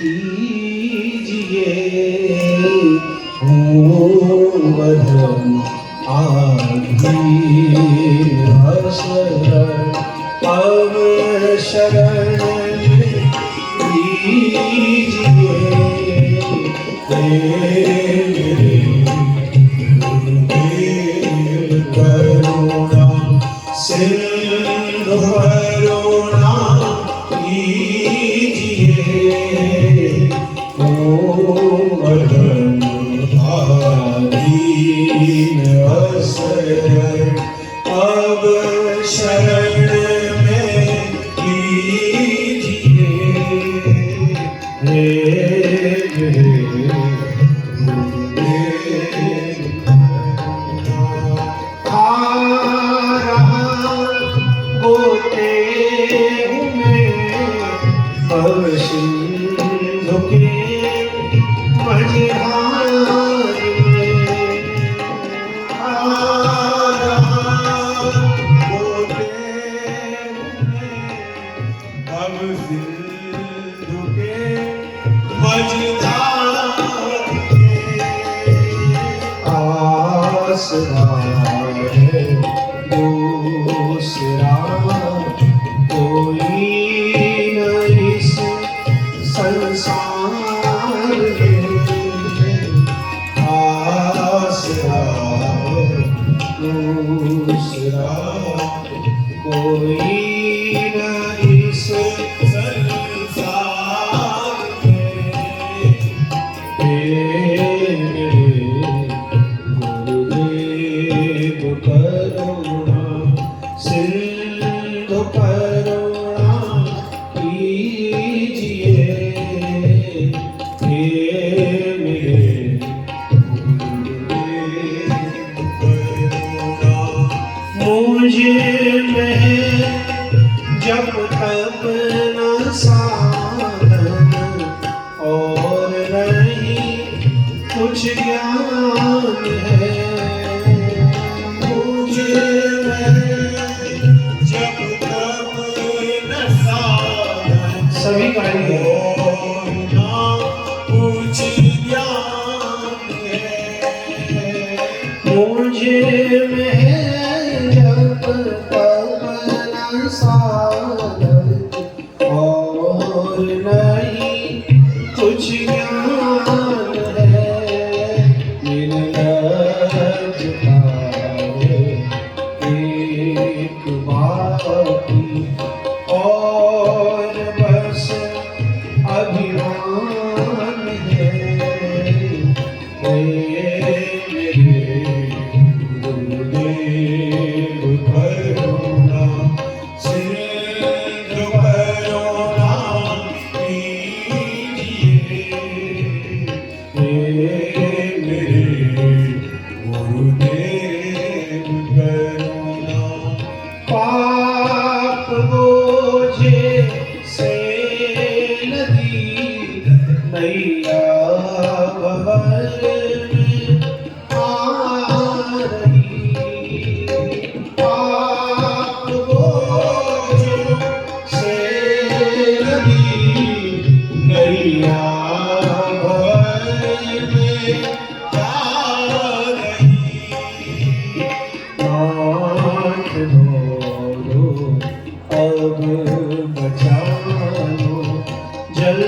कीजिए हूँ बदन आधी शरण अब शरण लीजिए करुणा सिंधु करुणा कीजिए मदन आदीन शरण अब शरण में लीजिए सिंधु के मझधार में आ रहा होते अब सिंधु के मझधार में आसरा है दूसरा कोई संसार में आसरा दूसरा कोई न इस संसार में गुरुदेव करुणा सिंधु करुणा कीजिए मुझे में जब तक न साधन और नहीं कुछ ज्ञान है मुझे में जब तक न साधन सभी गाएंगे कुछ ज्ञान है मुझे में जब तक न साधन और नहीं कुछ ज्ञान है निर्लज एक बाकी और बस अभिमान है गुरुदेव करुणा सिंधु करुणा कीजिए गुरुदेव करुणा पाप बोझे से नदी नैया भंवर में आ रही पाप बोझे से नदी नैया भंवर में आ रही आँख लो अब बचा लो जल